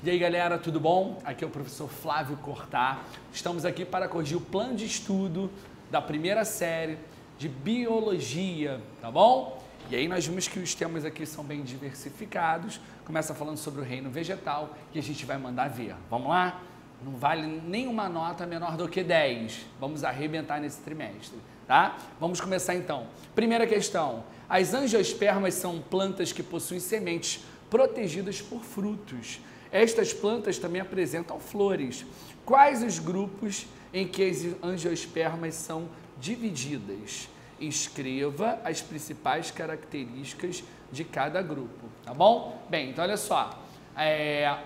E aí galera, tudo bom? Aqui é o professor Flávio Cortá. Estamos aqui para corrigir o plano de estudo da primeira série de Biologia, tá bom? E aí nós vimos que os temas aqui são bem diversificados. Começa falando sobre o reino vegetal e a gente vai mandar ver. Vamos lá? Não vale nenhuma nota menor do que 10. Vamos arrebentar nesse trimestre, tá? Vamos começar então. Primeira questão. As angiospermas são plantas que possuem sementes protegidas por frutos. Estas plantas também apresentam flores. Quais os grupos em que as angiospermas são divididas? Escreva as principais características de cada grupo, tá bom? Bem, então olha só.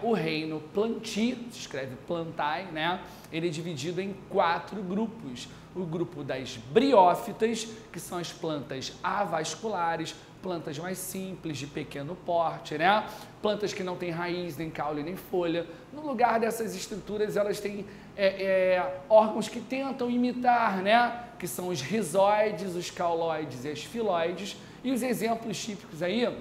O reino Plantae, se escreve Plantae, né? Ele é dividido em 4 grupos. O grupo das briófitas, que são as plantas avasculares, plantas mais simples, de pequeno porte, né? Plantas que não têm raiz, nem caule, nem folha. No lugar dessas estruturas, elas têm órgãos que tentam imitar, né? Que são os rizoides, os cauloides e as filóides. E os exemplos típicos aí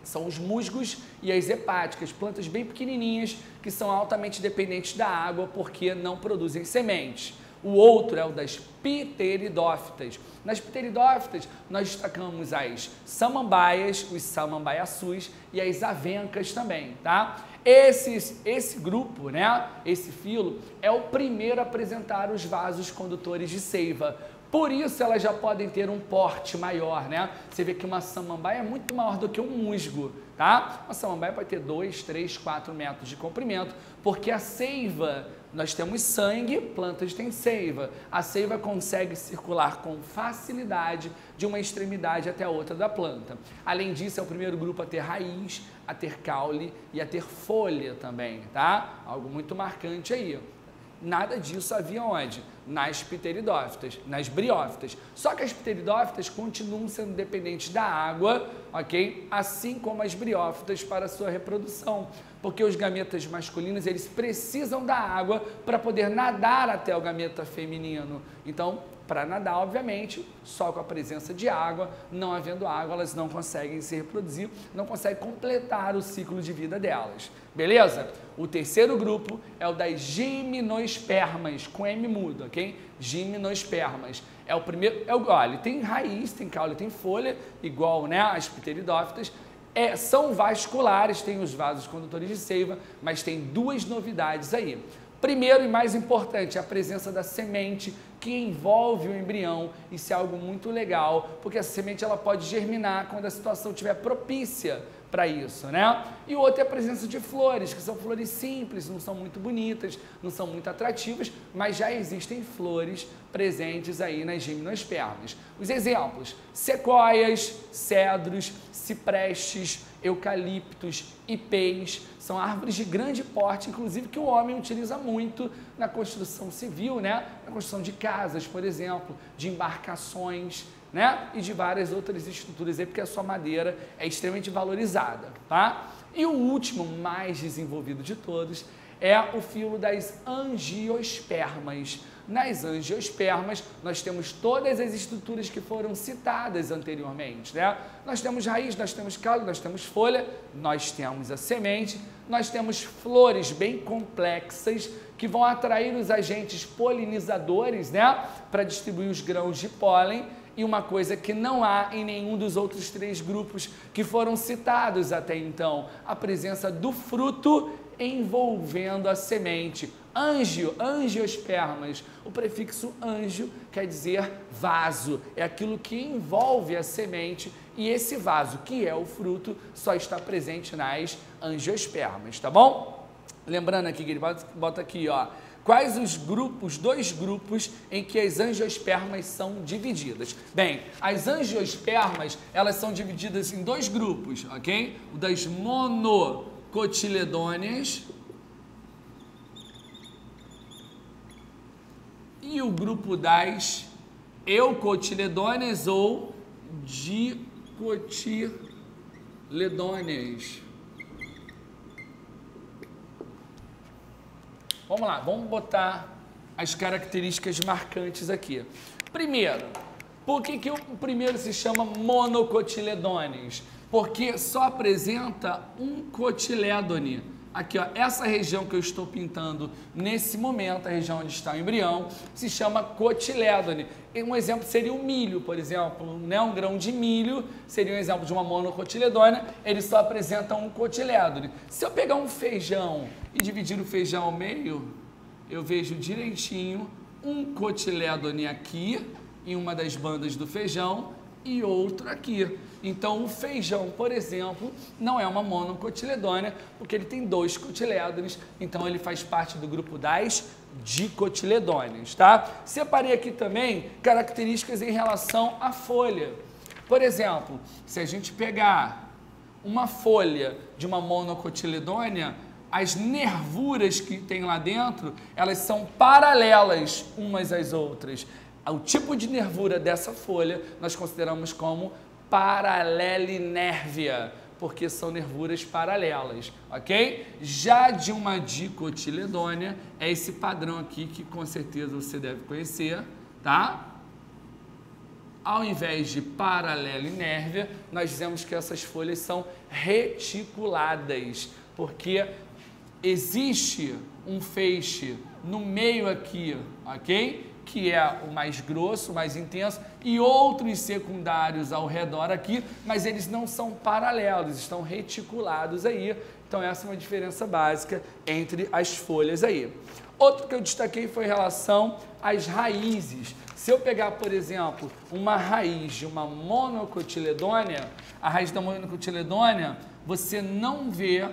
são os musgos e as hepáticas, plantas bem pequenininhas que são altamente dependentes da água porque não produzem sementes. O outro é o das pteridófitas. Nas pteridófitas, nós destacamos as samambaias, os samambaiaçus e as avencas também, tá? Esse grupo, né, esse filo, é o primeiro a apresentar os vasos condutores de seiva. Por isso, elas já podem ter um porte maior, né? Você vê que uma samambaia é muito maior do que um musgo, tá? Uma samambaia pode ter 2, 3, 4 metros de comprimento, porque a seiva, nós temos sangue, plantas têm seiva. A seiva consegue circular com facilidade de uma extremidade até a outra da planta. Além disso, é o primeiro grupo a ter raiz, a ter caule e a ter folha também, tá? Algo muito marcante aí. Nada disso havia onde? Nas pteridófitas, nas briófitas. Só que as pteridófitas continuam sendo dependentes da água, ok? Assim como as briófitas para a sua reprodução. Porque os gametas masculinos, eles precisam da água para poder nadar até o gameta feminino. Então, para nadar, obviamente, só com a presença de água, não havendo água, elas não conseguem se reproduzir, não conseguem completar o ciclo de vida delas. Beleza? O terceiro grupo é o das gimnospermas, com M mudo, ok? Gimnospermas. É o primeiro, olha, tem raiz, tem caule, tem folha, igual, né, as pteridófitas. São vasculares, tem os vasos condutores de seiva, mas tem 2 novidades aí. Primeiro e mais importante, a presença da semente que envolve o embrião. Isso é algo muito legal, porque a semente ela pode germinar quando a situação estiver propícia para isso, né? E o outro é a presença de flores, que são flores simples, não são muito bonitas, não são muito atrativas, mas já existem flores presentes aí nas gimnospermas. Os exemplos: sequoias, cedros, ciprestes, eucaliptos, ipês, são árvores de grande porte, inclusive que o homem utiliza muito na construção civil, né? Na construção de casas, por exemplo, de embarcações, né? E de várias outras estruturas aí, porque a sua madeira é extremamente valorizada, tá? E o último, mais desenvolvido de todos, é o filo das angiospermas. Nas angiospermas, nós temos todas as estruturas que foram citadas anteriormente, né? Nós temos raiz, nós temos caule, nós temos folha, nós temos a semente, nós temos flores bem complexas que vão atrair os agentes polinizadores, né? Para distribuir os grãos de pólen. E uma coisa que não há em nenhum dos outros 3 grupos que foram citados até então, a presença do fruto envolvendo a semente. Angiospermas. O prefixo angio quer dizer vaso, é aquilo que envolve a semente, e esse vaso, que é o fruto, só está presente nas angiospermas, tá bom? Lembrando aqui que ele bota aqui, ó, quais os 2 grupos em que as angiospermas são divididas? Bem, as angiospermas, elas são divididas em 2 grupos, ok? O das monocotiledôneas e o grupo das eucotiledôneas ou dicotiledôneas. Vamos lá, vamos botar as características marcantes aqui. Primeiro, por que o primeiro se chama monocotiledôneas? Porque só apresenta um cotilédone. aqui, ó, essa região que eu estou pintando nesse momento, a região onde está o embrião, se chama cotilédone. Um exemplo seria o milho, por exemplo, né? Um grão de milho seria um exemplo de uma monocotiledônia, ele só apresenta um cotilédone. Se eu pegar um feijão e dividir o feijão ao meio, eu vejo direitinho um cotilédone aqui, em uma das bandas do feijão, e outro aqui. Então, o feijão, por exemplo, não é uma monocotiledônia, porque ele tem 2 cotilédones, então ele faz parte do grupo das dicotiledôneas, tá? Separei aqui também características em relação à folha. Por exemplo, se a gente pegar uma folha de uma monocotiledônia, as nervuras que tem lá dentro, elas são paralelas umas às outras. O tipo de nervura dessa folha nós consideramos como paralelinérvia, porque são nervuras paralelas, ok? Já de uma dicotiledônia, é esse padrão aqui que com certeza você deve conhecer, tá? Ao invés de paralelinérvia, nós dizemos que essas folhas são reticuladas, porque existe um feixe no meio aqui, ok? Que é o mais grosso, mais intenso, e outros secundários ao redor aqui, mas eles não são paralelos, estão reticulados aí. Então essa é uma diferença básica entre as folhas aí. Outro que eu destaquei foi em relação às raízes. Se eu pegar, por exemplo, uma raiz de uma monocotiledônia, a raiz da monocotiledônia, você não vê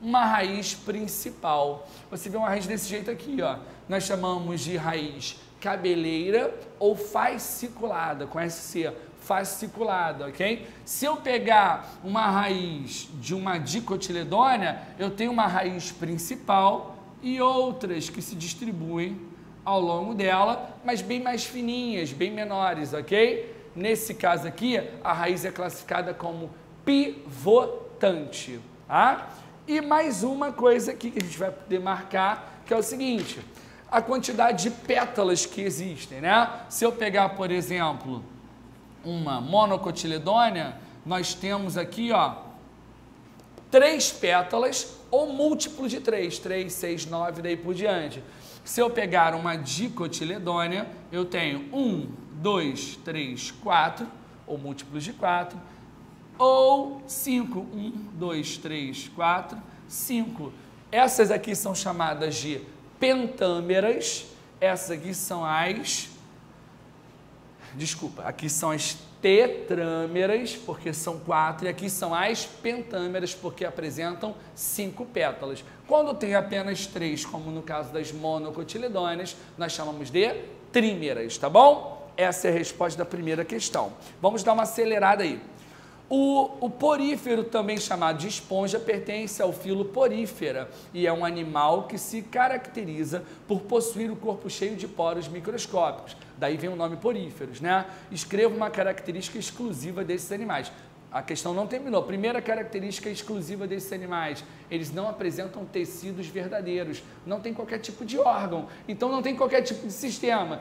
uma raiz principal. Você vê uma raiz desse jeito aqui, ó. Nós chamamos de raiz cabeleira ou fasciculada, com SC, fasciculada, ok? Se eu pegar uma raiz de uma dicotiledônia, eu tenho uma raiz principal e outras que se distribuem ao longo dela, mas bem mais fininhas, bem menores, ok? Nesse caso aqui, a raiz é classificada como pivotante, tá? E mais uma coisa aqui que a gente vai poder marcar, que é o seguinte, a quantidade de pétalas que existem, né? Se eu pegar, por exemplo, uma monocotiledônia, nós temos aqui, ó, 3 pétalas ou múltiplo de 3, 3, 6, 9, daí por diante. Se eu pegar uma dicotiledônia, eu tenho 1, 2, 3, 4, ou múltiplos de 4, ou 5, 1, 2, 3, 4, 5. Essas aqui são chamadas de pentâmeras, essas aqui são as, aqui são as tetrâmeras, porque são 4, e aqui são as pentâmeras, porque apresentam 5 pétalas. Quando tem apenas 3, como no caso das monocotiledôneas, nós chamamos de trímeras, tá bom? Essa é a resposta da primeira questão. Vamos dar uma acelerada aí. O porífero, também chamado de esponja, pertence ao filo Porífera e é um animal que se caracteriza por possuir o corpo cheio de poros microscópicos. Daí vem o nome poríferos, né? Escreva uma característica exclusiva desses animais. A questão não terminou. Primeira característica exclusiva desses animais, eles não apresentam tecidos verdadeiros, não tem qualquer tipo de órgão, então não tem qualquer tipo de sistema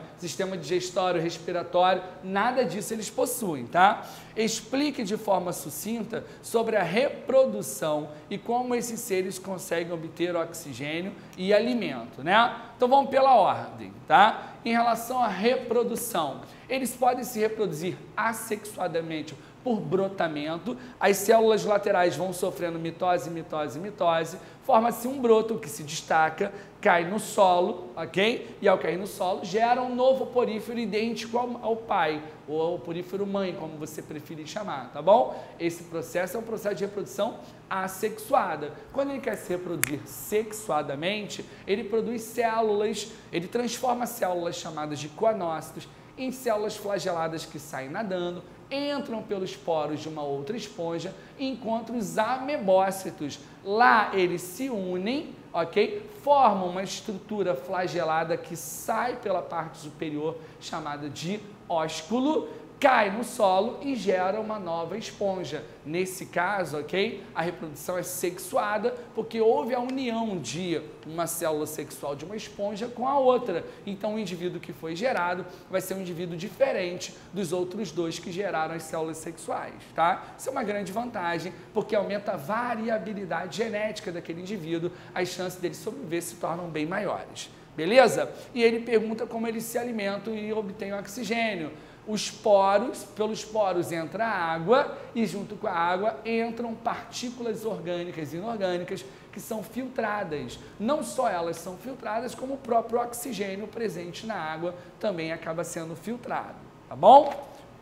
digestório, respiratório, nada disso eles possuem, tá? Explique de forma sucinta sobre a reprodução e como esses seres conseguem obter oxigênio e alimento, né? Então vamos pela ordem, tá? Em relação à reprodução, eles podem se reproduzir assexuadamente por brotamento, as células laterais vão sofrendo mitose, mitose, mitose, forma-se um broto que se destaca, cai no solo, ok? E ao cair no solo, gera um novo porífero idêntico ao pai, ou ao porífero mãe, como você preferir chamar, tá bom? Esse processo é um processo de reprodução assexuada. Quando ele quer se reproduzir sexuadamente, ele produz células, ele transforma células chamadas de coanócitos em células flageladas que saem nadando, entram pelos poros de uma outra esponja e encontram os amebócitos. Lá eles se unem, ok? Formam uma estrutura flagelada que sai pela parte superior, chamada de ósculo. cai no solo e gera uma nova esponja. Nesse caso, ok? A reprodução é sexuada porque houve a união de uma célula sexual de uma esponja com a outra. Então, o indivíduo que foi gerado vai ser um indivíduo diferente dos outros dois que geraram as células sexuais, tá? Isso é uma grande vantagem porque aumenta a variabilidade genética daquele indivíduo, as chances dele sobreviver se tornam bem maiores. Beleza? E ele pergunta como eles se alimentam e obtêm oxigênio. Os poros, pelos poros entra água e junto com a água entram partículas orgânicas e inorgânicas que são filtradas. Não só elas são filtradas, como o próprio oxigênio presente na água também acaba sendo filtrado, tá bom?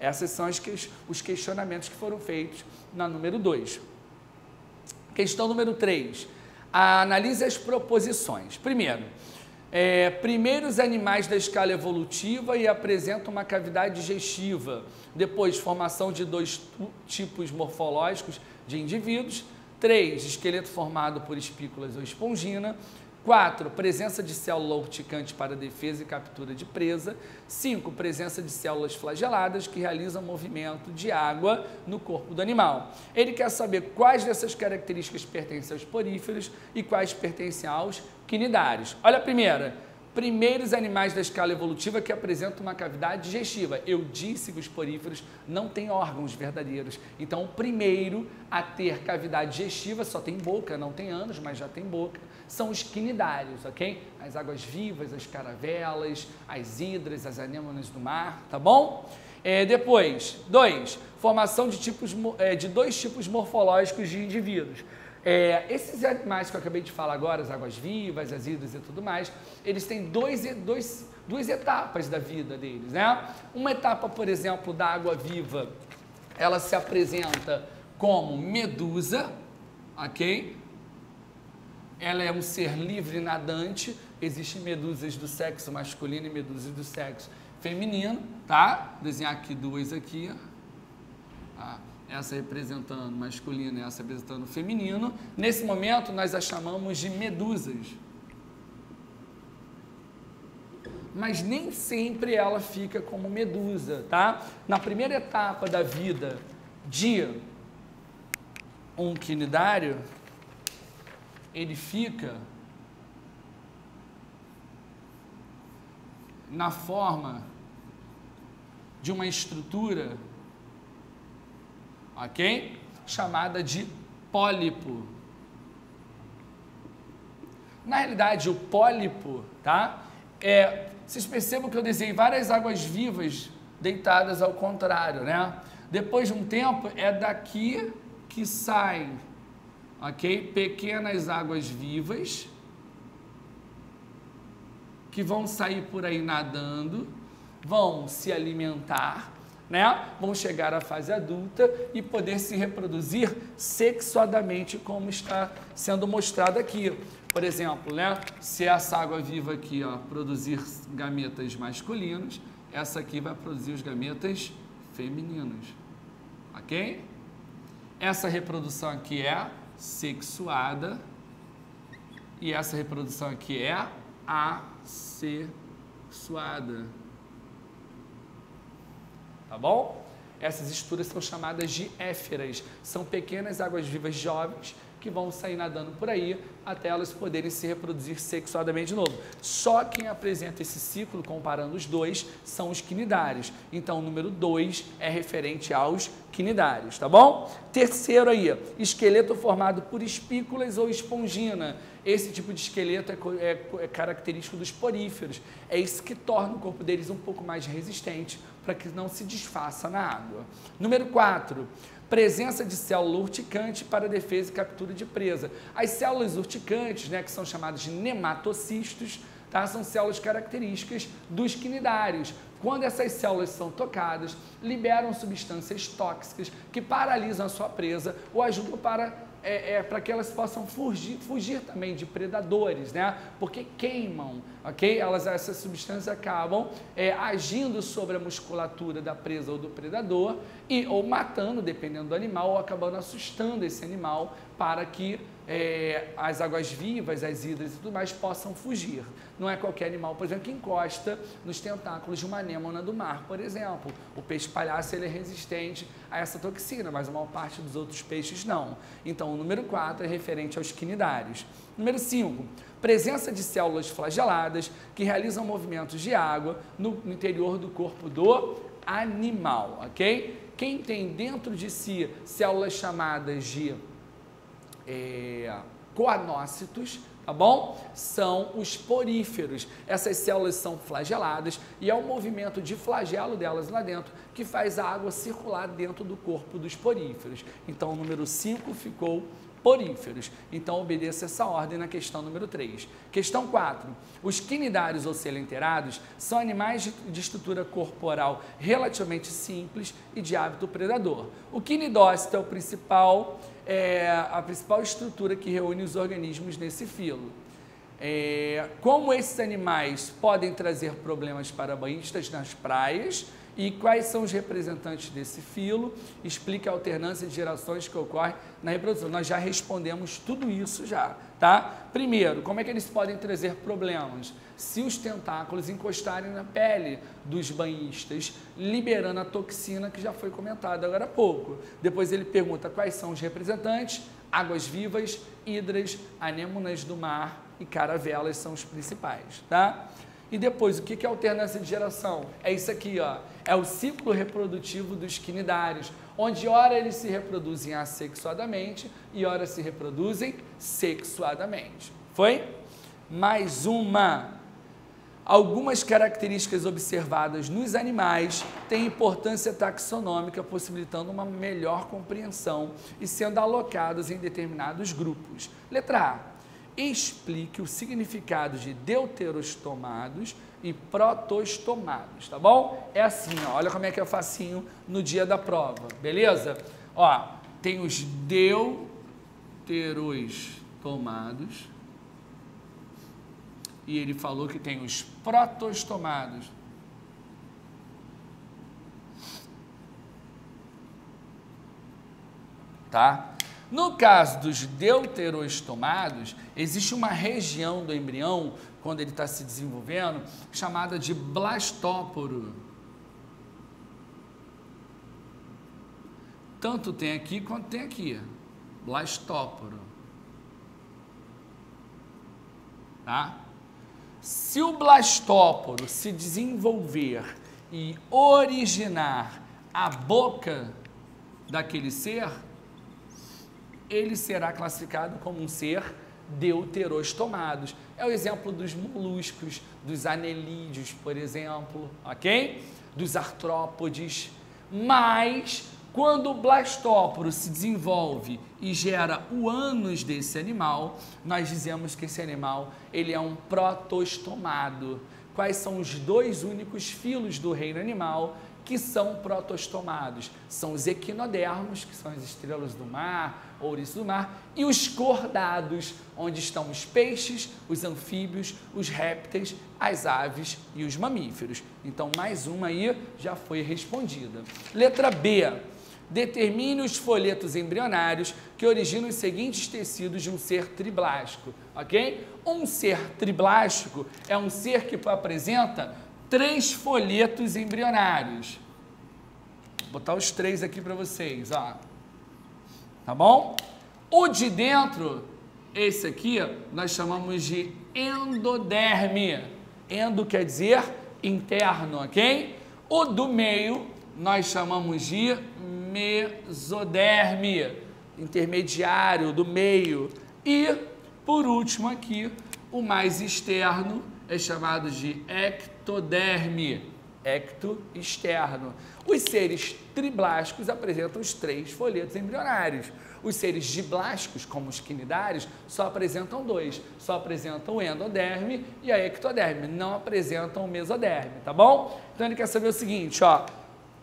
Esses são os questionamentos que foram feitos na número 2. Questão número 3. Analise as proposições. Primeiro, primeiros animais da escala evolutiva e apresentam uma cavidade digestiva. Depois, formação de 2 tipos morfológicos de indivíduos. 3, esqueleto formado por espículas ou espongina. 4, presença de célula urticante para defesa e captura de presa. 5, presença de células flageladas que realizam movimento de água no corpo do animal. Ele quer saber quais dessas características pertencem aos poríferos e quais pertencem aos quinidários. Olha a primeira. Primeiros animais da escala evolutiva que apresentam uma cavidade digestiva. Eu disse que os poríferos não têm órgãos verdadeiros. Então, o primeiro a ter cavidade digestiva, só tem boca, não tem ânus, mas já tem boca, são os quinidários, ok? As águas-vivas, as caravelas, as hidras, as anêmonas do mar, tá bom? Depois, 2, formação de 2 tipos morfológicos de indivíduos. Esses animais que eu acabei de falar agora, as águas-vivas, as hidras e tudo mais, eles têm duas etapas da vida deles, né? Uma etapa, por exemplo, da água-viva, ela se apresenta como medusa, ok? Ela é um ser livre nadante, existem medusas do sexo masculino e medusas do sexo feminino, tá? Vou desenhar aqui 2 aqui, tá? Essa representando masculino e essa representando feminino. Nesse momento, nós a chamamos de medusas. Mas nem sempre ela fica como medusa, tá? Na primeira etapa da vida de um quinidário, ele fica na forma de uma estrutura, ok? Chamada de pólipo. Na realidade, o pólipo, tá? Vocês percebam que eu desenhei várias águas vivas deitadas ao contrário, né? Depois de um tempo, é daqui que saem, ok? Pequenas águas vivas que vão sair por aí nadando, vão se alimentar, né? Vão chegar à fase adulta e poder se reproduzir sexuadamente, como está sendo mostrado aqui. Por exemplo, né? Se essa água viva aqui, ó, produzir gametas masculinos, essa aqui vai produzir os gametas femininos, ok? Essa reprodução aqui é sexuada e essa reprodução aqui é assexuada. Tá bom? Essas estruturas são chamadas de éferas. São pequenas águas-vivas jovens que vão sair nadando por aí até elas poderem se reproduzir sexuadamente de novo. Só quem apresenta esse ciclo, comparando os dois, são os quinidários. Então, o número 2 é referente aos quinidários, tá bom? Terceiro aí, esqueleto formado por espículas ou espongina. Esse tipo de esqueleto é característico dos poríferos. É isso que torna o corpo deles um pouco mais resistente para que não se desfaça na água. Número 4, presença de célula urticante para defesa e captura de presa. As células urticantes, né, que são chamadas de nematocistos, tá, são células características dos quinidários. Quando essas células são tocadas, liberam substâncias tóxicas que paralisam a sua presa ou ajudam para que elas possam fugir também de predadores, né? Porque queimam, ok? Essas substâncias acabam agindo sobre a musculatura da presa ou do predador ou matando, dependendo do animal, ou acabando assustando esse animal para que as águas-vivas, as hidras e tudo mais possam fugir. Não é qualquer animal, por exemplo, que encosta nos tentáculos de uma anêmona do mar, por exemplo. O peixe palhaço ele é resistente a essa toxina, mas a maior parte dos outros peixes não. Então, o número 4 é referente aos quinidários. Número 5, presença de células flageladas que realizam movimentos de água no interior do corpo do animal, ok? Quem tem dentro de si células chamadas de coanócitos, tá bom? São os poríferos. Essas células são flageladas e é o movimento de flagelo delas lá dentro que faz a água circular dentro do corpo dos poríferos. Então, o número 5 ficou poríferos. Então, obedeça essa ordem na questão número 3. Questão 4. Os quinidários ou coelenterados são animais de estrutura corporal relativamente simples e de hábito predador. O quinidócito é a principal estrutura que reúne os organismos nesse filo. Como esses animais podem trazer problemas para banhistas nas praias e quais são os representantes desse filo, explica a alternância de gerações que ocorre na reprodução. Nós já respondemos tudo isso já, tá? Primeiro, como é que eles podem trazer problemas? Se os tentáculos encostarem na pele dos banhistas, liberando a toxina que já foi comentada agora há pouco. Depois ele pergunta quais são os representantes, águas-vivas, hidras, anêmonas do mar e caravelas são os principais, tá? E depois, o que é alternância de geração? É isso aqui, ó. É o ciclo reprodutivo dos quinidários, onde ora eles se reproduzem assexuadamente e ora se reproduzem sexuadamente. Foi? Mais uma. Algumas características observadas nos animais têm importância taxonômica, possibilitando uma melhor compreensão e sendo alocadas em determinados grupos. Letra A. Explique o significado de deuterostomados e protostomados, tá bom? É assim, ó, olha como é que é facinho no dia da prova, beleza? Ó, tem os deuterostomados e ele falou que tem os protostomados. Tá? No caso dos deuterostomados, existe uma região do embrião, quando ele está se desenvolvendo, chamada de blastóporo. Tanto tem aqui quanto tem aqui. Blastóporo. Tá? Se o blastóporo se desenvolver e originar a boca daquele ser, ele será classificado como um ser deuterostomados. É o exemplo dos moluscos, dos anelídeos, por exemplo, ok? Dos artrópodes. Mas, quando o blastóporo se desenvolve e gera o ânus desse animal, nós dizemos que esse animal ele é um protostomado. Quais são os dois únicos filos do reino animal que são protostomados? São os equinodermos, que são as estrelas do mar, ouriços do mar, e os cordados, onde estão os peixes, os anfíbios, os répteis, as aves e os mamíferos. Então, mais uma aí já foi respondida. Letra B. Determine os folhetos embrionários que originam os seguintes tecidos de um ser triblástico, ok? Um ser triblástico é um ser que apresenta 3 folhetos embrionários. Vou botar os 3 aqui para vocês, ó. Tá bom? O de dentro, esse aqui, nós chamamos de endoderme. Endo quer dizer interno, ok? O do meio, nós chamamos de mesoderme, intermediário, do meio. E, por último aqui, o mais externo é chamado de ectoderme, ecto externo. Os seres triblásticos apresentam os 3 folhetos embrionários. Os seres diblásticos, como os quinidários, só apresentam 2. Só apresentam o endoderme e a ectoderme, não apresentam o mesoderme, tá bom? Então ele quer saber o seguinte, ó.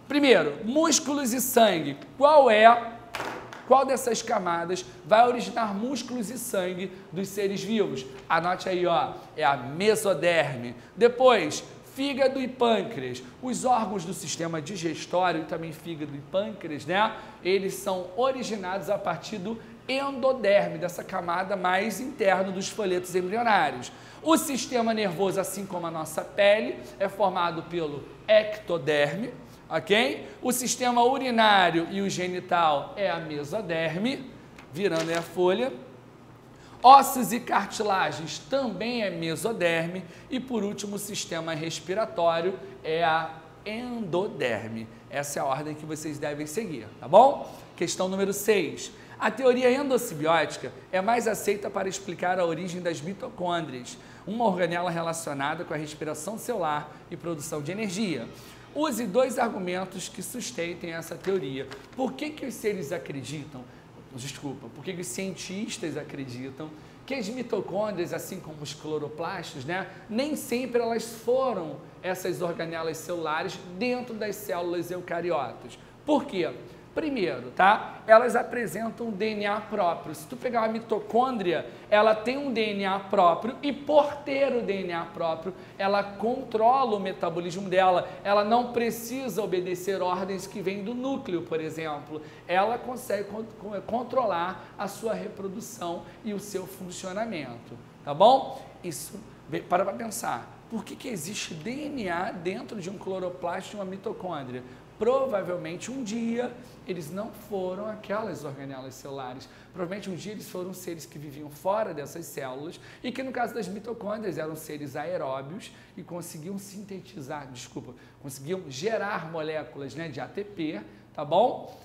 Primeiro, músculos e sangue. Qual dessas camadas vai originar músculos e sangue dos seres vivos? Anote aí, ó, é a mesoderme. Depois, fígado e pâncreas. Os órgãos do sistema digestório, e também fígado e pâncreas, né? Eles são originados a partir do endoderme, dessa camada mais interna dos folhetos embrionários. O sistema nervoso, assim como a nossa pele, é formado pelo ectoderme, ok? O sistema urinário e o genital é a mesoderme, virando aí a folha. Ossos e cartilagens também é mesoderme. E por último, o sistema respiratório é a endoderme. Essa é a ordem que vocês devem seguir, tá bom? Questão número 6. A teoria endossimbiótica é mais aceita para explicar a origem das mitocôndrias, uma organela relacionada com a respiração celular e produção de energia. Use 2 argumentos que sustentem essa teoria. Por que os seres acreditam, por que os cientistas acreditam que as mitocôndrias, assim como os cloroplastos, nem sempre elas foram essas organelas celulares dentro das células eucariotas? Por quê? Primeiro, elas apresentam DNA próprio. Se tu pegar uma mitocôndria, ela tem um DNA próprio e por ter o DNA próprio, ela controla o metabolismo dela. Ela não precisa obedecer ordens que vêm do núcleo, por exemplo. Ela consegue controlar a sua reprodução e o seu funcionamento, tá bom? Isso, para pensar, por que existe DNA dentro de um cloroplasto e uma mitocôndria? Provavelmente um dia eles não foram aquelas organelas celulares. Provavelmente um dia eles foram seres que viviam fora dessas células e que no caso das mitocôndrias eram seres aeróbios e conseguiam conseguiam gerar moléculas de ATP, tá bom?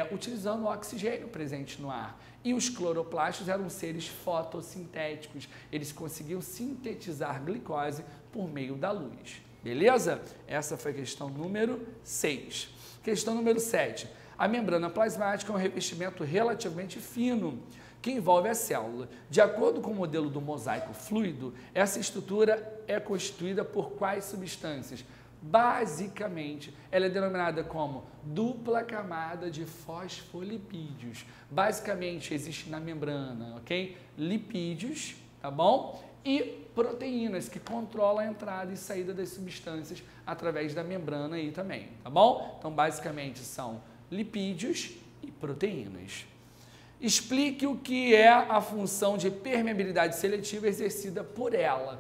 Utilizando o oxigênio presente no ar. E os cloroplastos eram seres fotossintéticos. Eles conseguiam sintetizar glicose por meio da luz. Beleza? Essa foi a questão número 6. Questão número 7. A membrana plasmática é um revestimento relativamente fino que envolve a célula. De acordo com o modelo do mosaico fluido, essa estrutura é constituída por quais substâncias? Basicamente, ela é denominada como dupla camada de fosfolipídios. Basicamente, existe na membrana, ok? Lipídios, tá bom? E proteínas que controlam a entrada e saída das substâncias através da membrana aí também, tá bom? Então, basicamente, são lipídios e proteínas. Explique o que é a função de permeabilidade seletiva exercida por ela.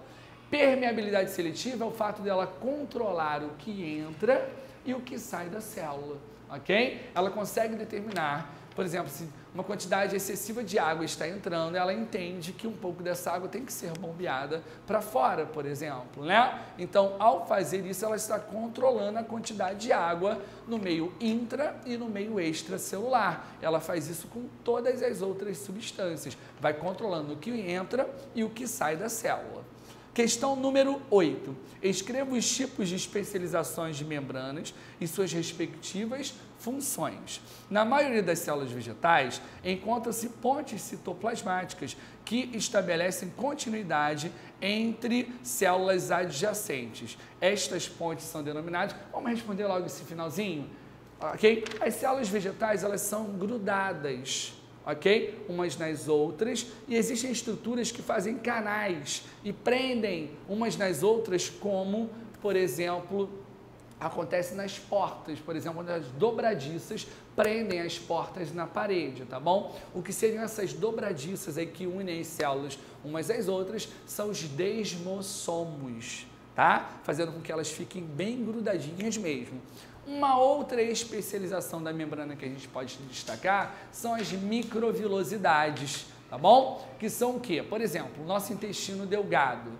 Permeabilidade seletiva é o fato dela controlar o que entra e o que sai da célula, ok? Ela consegue determinar, por exemplo, se uma quantidade excessiva de água está entrando, ela entende que um pouco dessa água tem que ser bombeada para fora, por exemplo, Então, ao fazer isso, ela está controlando a quantidade de água no meio intra e no meio extracelular. Ela faz isso com todas as outras substâncias, vai controlando o que entra e o que sai da célula. Questão número 8. Escreva os tipos de especializações de membranas e suas respectivas funções. Na maioria das células vegetais, encontram-se pontes citoplasmáticas que estabelecem continuidade entre células adjacentes. Estas pontes são denominadas... Vamos responder logo esse finalzinho? Ok? As células vegetais, elas são grudadas, ok? Umas nas outras, e existem estruturas que fazem canais e prendem umas nas outras, como, por exemplo, acontece nas portas, por exemplo, quando as dobradiças prendem as portas na parede, tá bom? O que seriam essas dobradiças aí que unem as células umas às outras são os desmossomos, tá? Fazendo com que elas fiquem bem grudadinhas mesmo. Uma outra especialização da membrana que a gente pode destacar são as microvilosidades, tá bom? Que são o quê? Por exemplo, o nosso intestino delgado,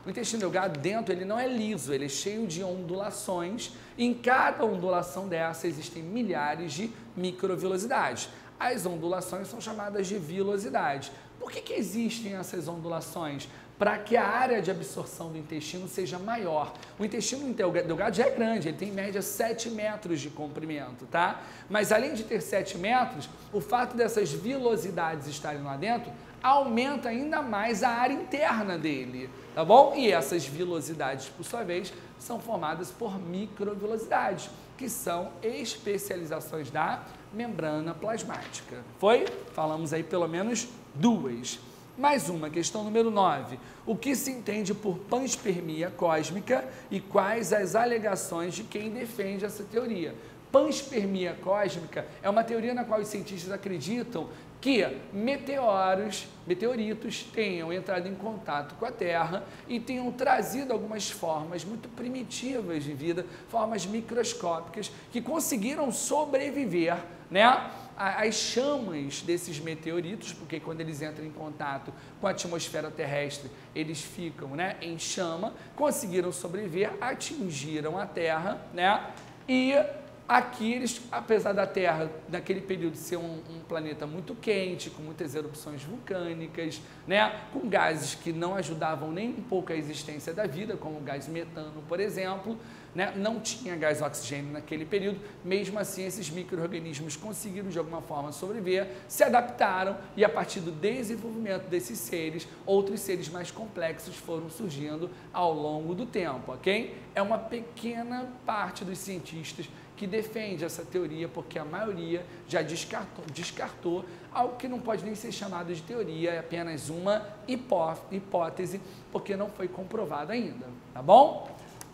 O intestino delgado dentro, ele não é liso, ele é cheio de ondulações. Em cada ondulação dessa existem milhares de microvilosidades. As ondulações são chamadas de vilosidades. Por que existem essas ondulações? Para que a área de absorção do intestino seja maior. O intestino delgado já é grande, ele tem em média 7 metros de comprimento, tá? Mas além de ter 7 metros, o fato dessas vilosidades estarem lá dentro aumenta ainda mais a área interna dele, tá bom? E essas vilosidades, por sua vez, são formadas por microvilosidades, que são especializações da membrana plasmática. Foi? Falamos aí pelo menos 2. Mais uma, questão número 9. O que se entende por panspermia cósmica e quais as alegações de quem defende essa teoria? Panspermia cósmica é uma teoria na qual os cientistas acreditam que meteoritos tenham entrado em contato com a Terra e tenham trazido algumas formas muito primitivas de vida, formas microscópicas que conseguiram sobreviver, né, às chamas desses meteoritos, porque quando eles entram em contato com a atmosfera terrestre, eles ficam, né, em chama, conseguiram sobreviver, atingiram a Terra, né, e aqui eles, apesar da Terra, naquele período, ser um planeta muito quente, com muitas erupções vulcânicas, né, com gases que não ajudavam nem um pouco a existência da vida, como o gás metano, por exemplo, né, não tinha gás oxigênio naquele período, mesmo assim esses micro-organismos conseguiram de alguma forma sobreviver, se adaptaram e a partir do desenvolvimento desses seres, outros seres mais complexos foram surgindo ao longo do tempo, ok? É uma pequena parte dos cientistas que defende essa teoria, porque a maioria já descartou algo que não pode nem ser chamado de teoria, é apenas uma hipótese, porque não foi comprovado ainda, tá bom?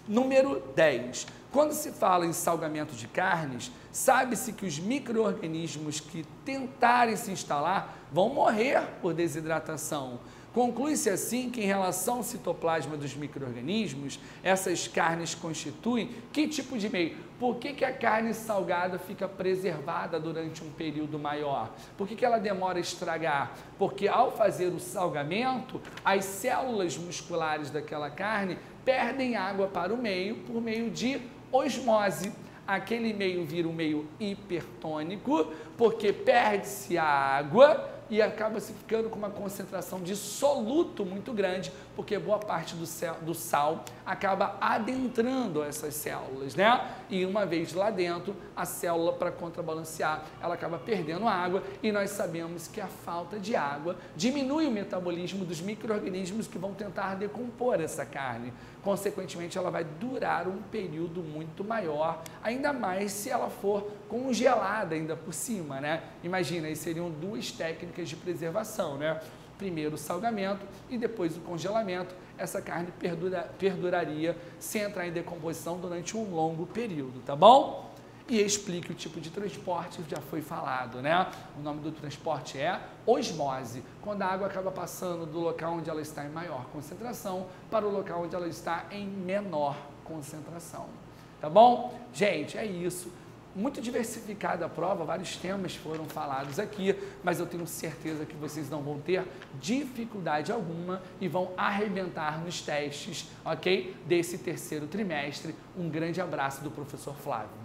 Número 10. Quando se fala em salgamento de carnes, sabe-se que os micro-organismos que tentarem se instalar vão morrer por desidratação. Conclui-se assim que, em relação ao citoplasma dos micro-organismos, essas carnes constituem que tipo de meio? Por que a carne salgada fica preservada durante um período maior? Por que ela demora a estragar? Porque ao fazer o salgamento, as células musculares daquela carne perdem água para o meio por meio de osmose. Aquele meio vira um meio hipertônico, porque perde-se a água e acaba se ficando com uma concentração de soluto muito grande, porque boa parte do sal acaba adentrando essas células, né? E uma vez lá dentro, a célula, para contrabalancear, ela acaba perdendo água e nós sabemos que a falta de água diminui o metabolismo dos micro-organismos que vão tentar decompor essa carne. Consequentemente, ela vai durar um período muito maior, ainda mais se ela for congelada ainda por cima, né? Imagina, aí seriam duas técnicas de preservação, né? Primeiro o salgamento e depois o congelamento. Essa carne perduraria sem entrar em decomposição durante um longo período, tá bom? E explique o tipo de transporte que já foi falado, né? O nome do transporte é osmose, quando a água acaba passando do local onde ela está em maior concentração para o local onde ela está em menor concentração, tá bom? Gente, é isso. Muito diversificada a prova, vários temas foram falados aqui, mas eu tenho certeza que vocês não vão ter dificuldade alguma e vão arrebentar nos testes, ok? Desse terceiro trimestre. Um grande abraço do professor Flávio.